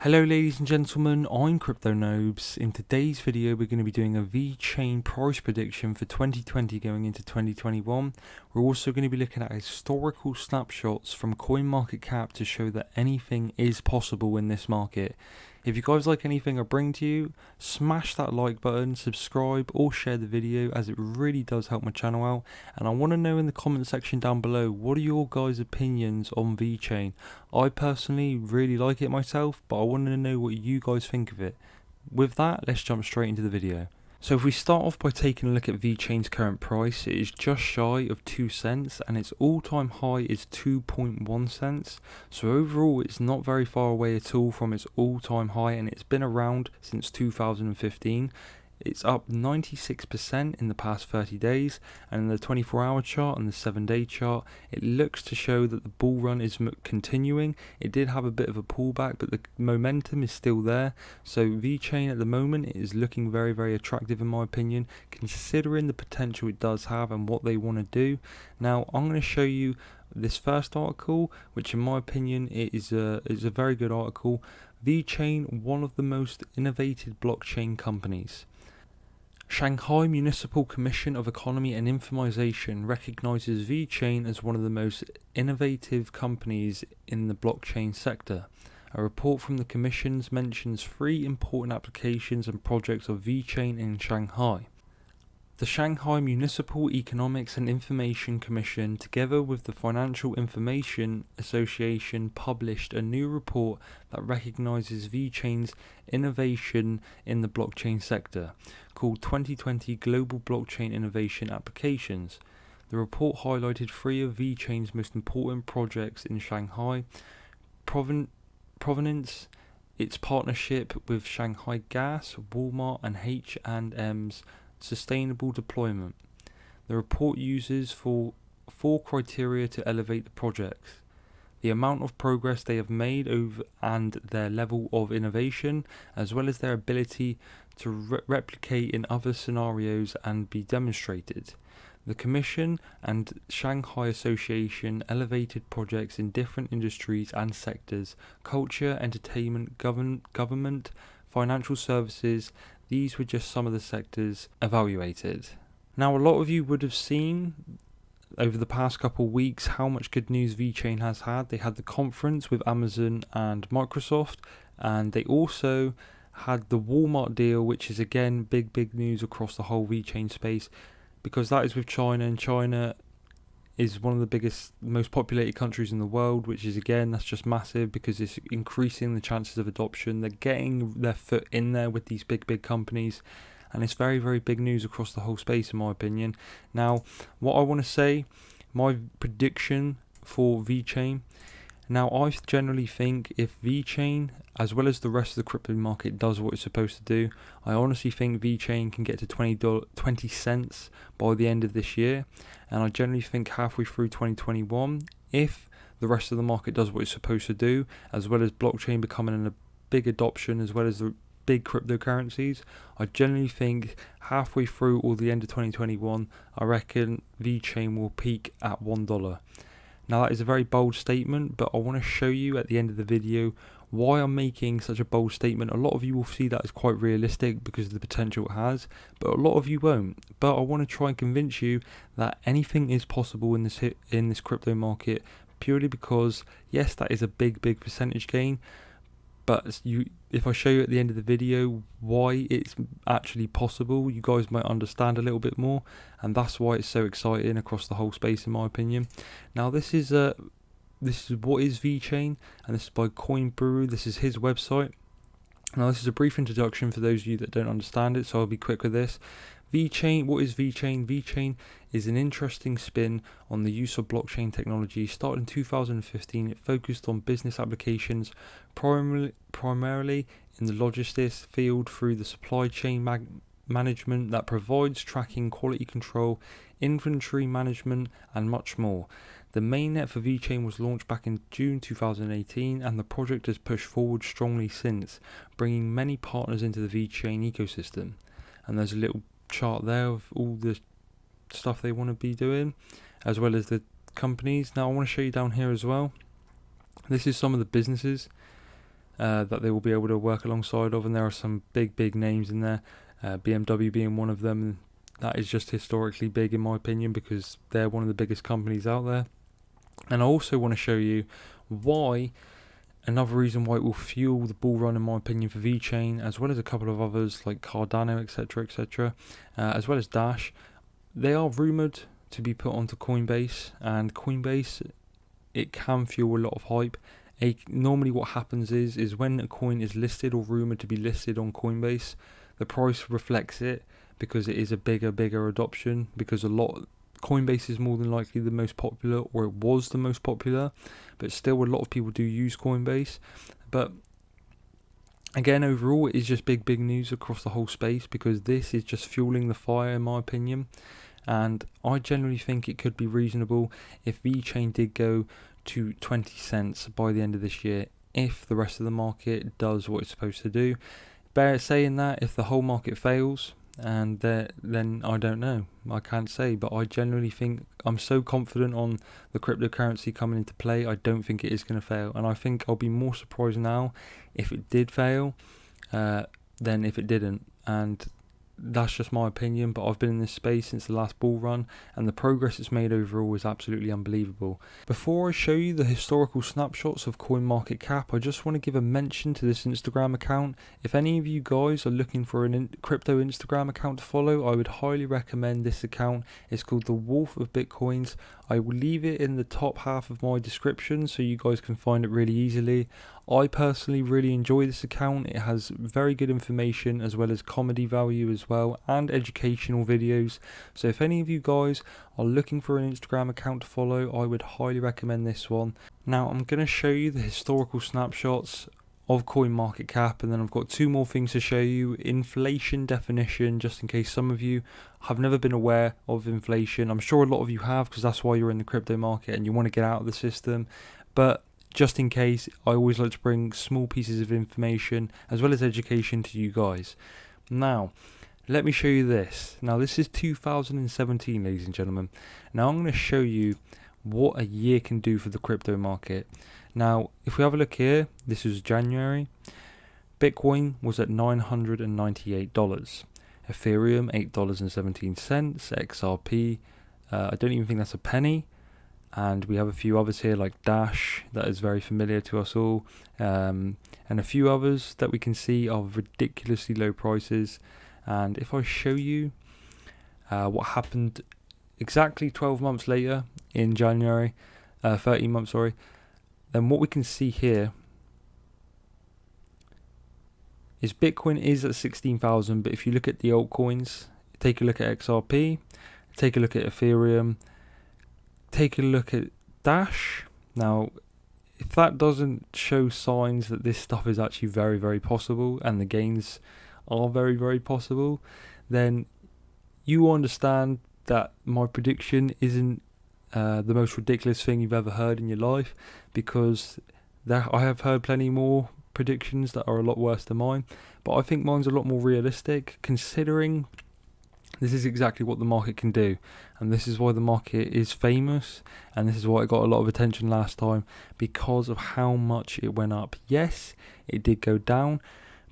Hello ladies and gentlemen, I'm CryptoNobes. In today's video we're going to be doing a VeChain price prediction for 2020 going into 2021. We're also going to be looking at historical snapshots from CoinMarketCap to show that anything is possible in this market. If you guys like anything I bring to you, smash that like button, subscribe or share the video as it really does help my channel out. And I want to know in the comment section down below, what are your guys' opinions on VeChain? I personally really like it myself, but I wanted to know what you guys think of it. With that, let's jump straight into the video. So if we start off by taking a look at VeChain's current price, it is just shy of 2 cents and its all-time high is 2.1 cents. So overall it's not very far away at all from its all-time high, and it's been around since 2015. It's up 96% in the past 30 days, and in the 24-hour chart and the 7-day chart, it looks to show that the bull run is continuing. It did have a bit of a pullback, but the momentum is still there. So VeChain at the moment is looking very, very attractive in my opinion, considering the potential it does have and what they want to do. Now, I'm going to show you this first article, which in my opinion is a very good article. VeChain, one of the most innovative blockchain companies. Shanghai Municipal Commission of Economy and Information recognizes VeChain as one of the most innovative companies in the blockchain sector. A report from the commissions mentions 3 important applications and projects of VeChain in Shanghai. The Shanghai Municipal Economics and Information Commission, together with the Financial Information Association, published a new report that recognizes VeChain's innovation in the blockchain sector, called 2020 Global Blockchain Innovation Applications. The report highlighted 3 of VeChain's most important projects in Shanghai: Provenance, its partnership with Shanghai Gas, Walmart and H&M's sustainable deployment. The report uses 4 criteria to elevate the projects: the amount of progress they have made over and their level of innovation, as well as their ability to replicate in other scenarios and be demonstrated. The Commission and Shanghai Association elevated projects in different industries and sectors: culture, entertainment, government, financial services. These were just some of the sectors evaluated. Now, a lot of you would have seen over the past couple of weeks how much good news VeChain has had. They had the conference with Amazon and Microsoft, and they also had the Walmart deal, which is again big news across the whole VeChain space, because that is with China, and China is one of the biggest, most populated countries in the world, which is again, that's just massive because it's increasing the chances of adoption. They're getting their foot in there with these big companies, and it's very big news across the whole space in my opinion. Now, what I want to say, my prediction for VeChain. Now, I generally think if VeChain, as well as the rest of the crypto market, does what it's supposed to do, I honestly think VeChain can get to 20 cents by the end of this year. And I generally think halfway through 2021, if the rest of the market does what it's supposed to do, as well as blockchain becoming a big adoption, as well as the big cryptocurrencies, I generally think halfway through or the end of 2021, I reckon VeChain will peak at $1. Now, that is a very bold statement, but I want to show you at the end of the video why I'm making such a bold statement. A lot of you will see that as quite realistic because of the potential it has, but a lot of you won't. But I want to try and convince you that anything is possible in this crypto market, purely because, yes, that is a big percentage gain, but if I show you at the end of the video why it's actually possible, you guys might understand a little bit more, and that's why it's so exciting across the whole space in my opinion. Now, this is what is VeChain, and this is by Coinburu. This is his website. Now, this is a brief introduction for those of you that don't understand it, so I'll be quick with this. VeChain, what is VeChain? VeChain is an interesting spin on the use of blockchain technology. Started in 2015, it focused on business applications, primarily in the logistics field through the supply chain management that provides tracking, quality control, inventory management, and much more. The mainnet for VeChain was launched back in June 2018, and the project has pushed forward strongly since, bringing many partners into the VeChain ecosystem. And there's a little chart there of all the stuff they want to be doing, as well as the companies. Now, I want to show you down here as well. This is some of the businesses that they will be able to work alongside of, and there are some big names in there, BMW being one of them. That is just historically big in my opinion because they're one of the biggest companies out there. And I also want to show you why, another reason why it will fuel the bull run in my opinion for VeChain, as well as a couple of others like Cardano, etc, as well as Dash. They are rumoured to be put onto Coinbase, and Coinbase, it can fuel a lot of hype. Normally what happens is when a coin is listed or rumoured to be listed on Coinbase, the price reflects it because it is a bigger adoption, because Coinbase is more than likely the most popular, or it was the most popular, but still a lot of people do use Coinbase. But again, overall, it is just big news across the whole space, because this is just fueling the fire in my opinion. And I generally think it could be reasonable if VeChain did go to 20 cents by the end of this year, if the rest of the market does what it's supposed to do. Bear saying that, if the whole market fails, and then I don't know, I can't say, but I generally think, I'm so confident on the cryptocurrency coming into play, I don't think it is going to fail. And I think I'll be more surprised now if it did fail than if it didn't. And that's just my opinion, but I've been in this space since the last bull run, and the progress it's made overall is absolutely unbelievable. Before I show you the historical snapshots of CoinMarketCap, I just want to give a mention to this Instagram account. If any of you guys are looking for a crypto Instagram account to follow, I would highly recommend this account. It's called The Wolf of Bitcoins. I will leave it in the top half of my description so you guys can find it really easily. I personally really enjoy this account. It has very good information as well as comedy value as well, and educational videos. So if any of you guys are looking for an Instagram account to follow, I would highly recommend this one. Now I'm going to show you the historical snapshots of CoinMarketCap, and then I've got two more things to show you. Inflation definition, just in case some of you have never been aware of inflation. I'm sure a lot of you have, because that's why you're in the crypto market and you want to get out of the system. But just in case, I always like to bring small pieces of information as well as education to you guys. Now, let me show you this. Now, this is 2017, ladies and gentlemen. Now, I'm going to show you what a year can do for the crypto market. Now, if we have a look here, this was January. Bitcoin was at $998. Ethereum, $8.17. XRP, I don't even think that's a penny. And we have a few others here like Dash, that is very familiar to us all. And a few others that we can see are ridiculously low prices. And if I show you what happened exactly 12 months later in January, 13 months, sorry, then what we can see here is Bitcoin is at 16,000, but if you look at the altcoins, take a look at XRP, take a look at Ethereum, take a look at Dash. Now, if that doesn't show signs that this stuff is actually very possible, and the gains are very possible, then you understand that my prediction isn't the most ridiculous thing you've ever heard in your life, because I have heard plenty more predictions that are a lot worse than mine, but I think mine's a lot more realistic, considering this is exactly what the market can do, and this is why the market is famous, and this is why it got a lot of attention last time, because of how much it went up. Yes, it did go down,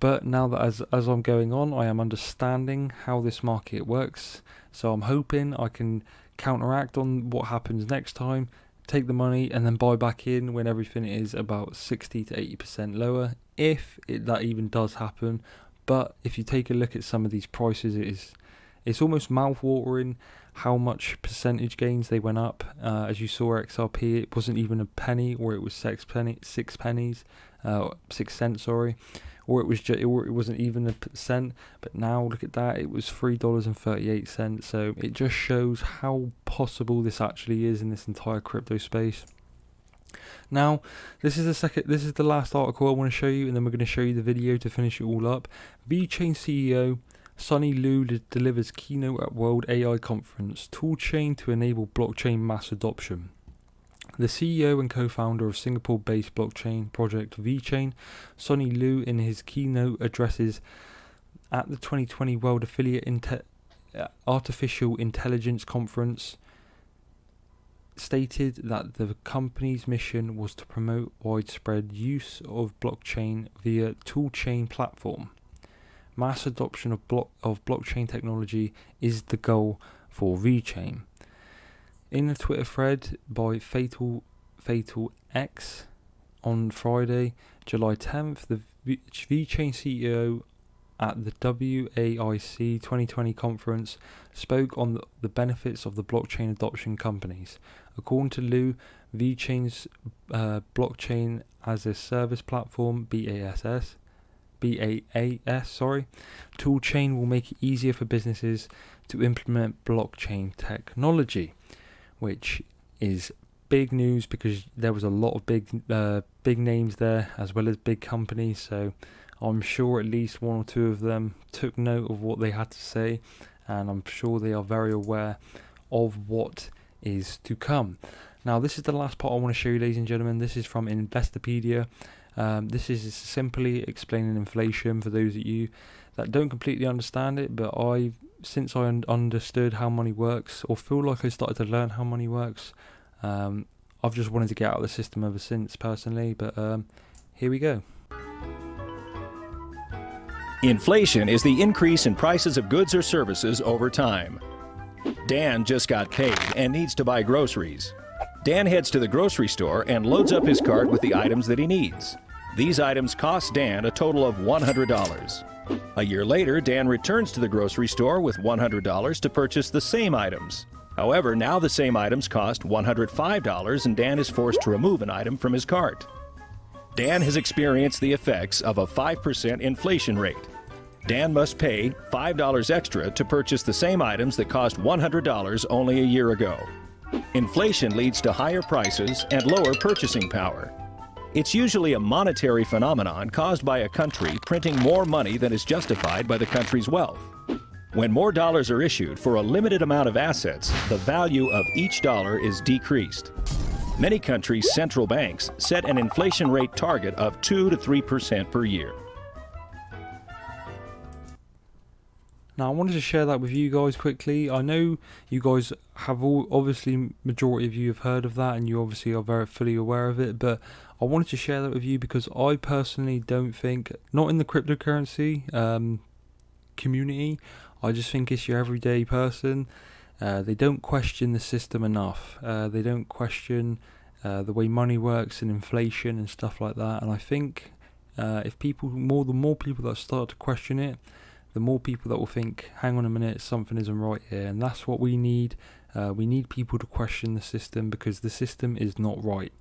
but now that as I'm going on, I am understanding how this market works, so I'm hoping I can counteract on what happens next time, take the money and then buy back in when everything is about 60 to 80% lower, if that even does happen. But if you take a look at some of these prices, it's almost mouth-watering how much percentage gains they went up. As you saw, XRP, it wasn't even a penny, or it was 6 cents, sorry, or it wasn't even a cent. But now look at that, it was $3.38. So it just shows how possible this actually is in this entire crypto space. Now, this is the last article I want to show you, and then we're going to show you the video to finish it all up. VeChain CEO Sunny Lu delivers keynote at World AI Conference, toolchain to enable blockchain mass adoption. The CEO and co-founder of Singapore-based blockchain project VeChain, Sunny Lu, in his keynote addresses at the 2020 World Affiliate Artificial Intelligence Conference, stated that the company's mission was to promote widespread use of blockchain via toolchain platform. Mass adoption of blockchain technology is the goal for VeChain. In a Twitter thread by Fatal X on Friday, July 10th, the VeChain CEO at the WAIC 2020 conference spoke on the benefits of the blockchain adoption companies. According to Liu, VeChain's blockchain as a service platform BaaS, toolchain will make it easier for businesses to implement blockchain technology, which is big news because there was a lot of big names there as well as big companies, so I'm sure at least one or two of them took note of what they had to say, and I'm sure they are very aware of what is to come. Now, this is the last part I want to show you, ladies and gentlemen. This is from Investopedia. This is simply explaining inflation for those of you that don't completely understand it, but since I understood how money works, or feel like I started to learn how money works, I've just wanted to get out of the system ever since, personally, but here we go. Inflation is the increase in prices of goods or services over time. Dan just got paid and needs to buy groceries. Dan heads to the grocery store and loads up his cart with the items that he needs. These items cost Dan a total of $100. A year later, Dan returns to the grocery store with $100 to purchase the same items. However, now the same items cost $105 and Dan is forced to remove an item from his cart. Dan has experienced the effects of a 5% inflation rate. Dan must pay $5 extra to purchase the same items that cost $100 only a year ago. Inflation leads to higher prices and lower purchasing power. It's usually a monetary phenomenon caused by a country printing more money than is justified by the country's wealth. When more dollars are issued for a limited amount of assets, the value of each dollar is decreased. Many countries' central banks set an inflation rate target of 2 to 3% per year. Now, I wanted to share that with you guys quickly. I know you guys have obviously, majority of you have heard of that, and you obviously are very fully aware of it, but I wanted to share that with you because I personally don't think, not in the cryptocurrency community, I just think it's your everyday person. They don't question the system enough. They don't question the way money works and inflation and stuff like that. And I think the more people that start to question it, the more people that will think, hang on a minute, something isn't right here. And that's what we need. We need people to question the system because the system is not right.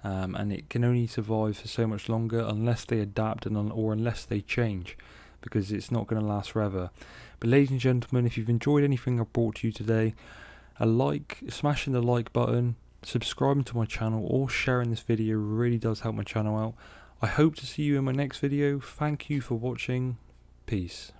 And it can only survive for so much longer unless they adapt or unless they change, because it's not going to last forever. But ladies and gentlemen, if you've enjoyed anything I've brought to you today, smashing the like button, subscribing to my channel, or sharing this video really does help my channel out. I hope to see you in my next video. Thank you for watching. Peace.